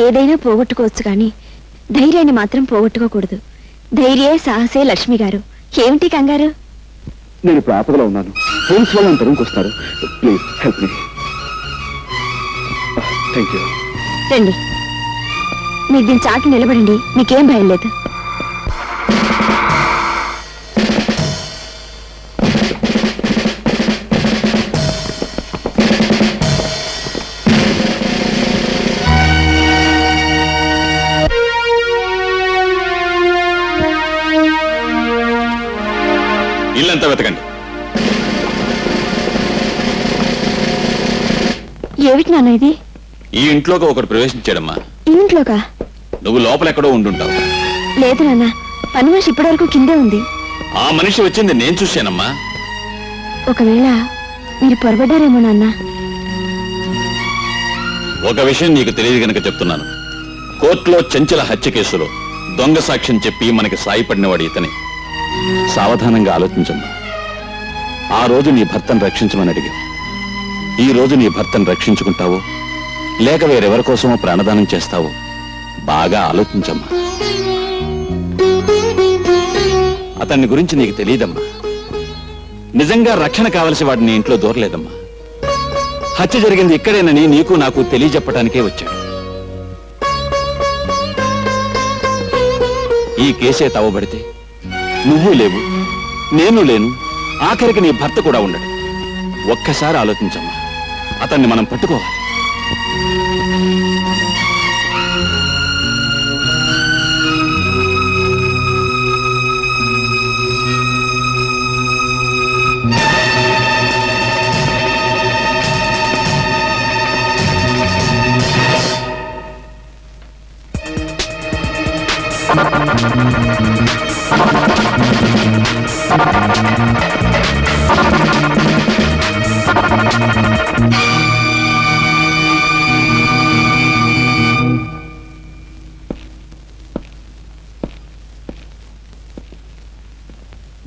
ఏదైనా పోగొట్టుకోవచ్చు కానీ ధైర్యాన్ని మాత్రం పోగొట్టుకోకూడదు. ధైర్యే సాహసే లక్ష్మి గారు. ఏమిటి కంగారు? నేను ఇప్పుడు ఆపదలో ఉన్నాను. పోలీసు వాళ్ళు తరుముకు వస్తారు. Please help me. Thank you. రండి, మీరు దీని చాటు నిలబడండి. మీకేం భయం లేదు. ఇల్లంతా వెతకండి. ఏమిటి నాన్న ఇది? ఈ ఇంట్లోకి ఒకటి ప్రవేశించాడమ్మా. ఇంట్లోకా? నువ్వు లోపల ఎక్కడో ఉండుంటావు. లేదు నాన్న, పని మనిషి ఇప్పటి వరకు కిందే ఉంది. ఆ మనిషి వచ్చింది నేను చూశానమ్మా. ఒకవేళ మీరు పొరబడ్డారేమో నాన్న. ఒక విషయం నీకు తెలియదు గనక చెప్తున్నాను. కోర్టులో చెంచల హత్య కేసులో దొంగ సాక్ష్యం చెప్పి మనకి సాయపడినవాడు ఇతనే. సావధానంగా ఆలోచించమ్మా. ఆ రోజు నీ భర్తను రక్షించమని అడిగావు. ఈ రోజు నీ భర్తను రక్షించుకుంటావో లేక వేరెవరి కోసమో ప్రాణదానం చేస్తావో బాగా ఆలోచించమ్మా. అతన్ని గురించి నీకు తెలియదమ్మా. నిజంగా రక్షణ కావలసి వాడు నీ ఇంట్లో దూరలేదమ్మా. హత్య జరిగింది ఇక్కడేనని నీకు నాకు తెలియజెప్పటానికే వచ్చాడు. ఈ కేసే తవ్వబడితే నువ్వు లేవు, నేను లేను, ఆఖరికి నీ భర్త కూడా ఉండడు. ఒక్కసారి ఆలోచించమ్మా. అతన్ని మనం పట్టుకోవాలి.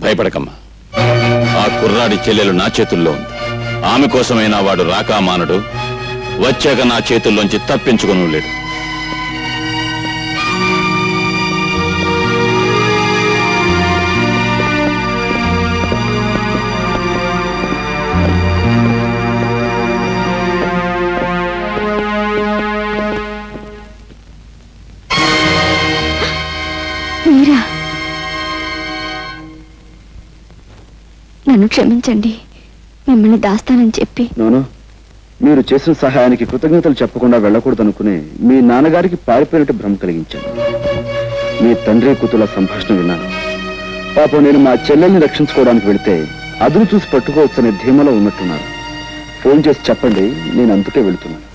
భయపడకమ్మా. ఆ కుర్రాడి చెల్లెలు నా చేతుల్లో ఉంది. ఆమె కోసమైనా వాడు రాకా మానడు. వచ్చాక నా చేతుల్లోంచి తప్పించుకుని లేడు. నన్ను క్షమించండి. మిమ్మల్ని దాస్తానని చెప్పి. మీరు చేసిన సహాయానికి కృతజ్ఞతలు చెప్పకుండా వెళ్ళకూడదనుకునే మీ నాన్నగారికి పారిపోయినట్టు భ్రమ కలిగించాను. మీ తండ్రి కూతుల సంభాషణ విన్నాను. పాపం నేను మా చెల్లెల్ని రక్షించుకోవడానికి వెళితే అదును చూసి పట్టుకోవచ్చనే ధీమలో ఉన్నట్టున్నారు. ఫోన్ చేసి చెప్పండి, నేను అందుకే వెళుతున్నాను.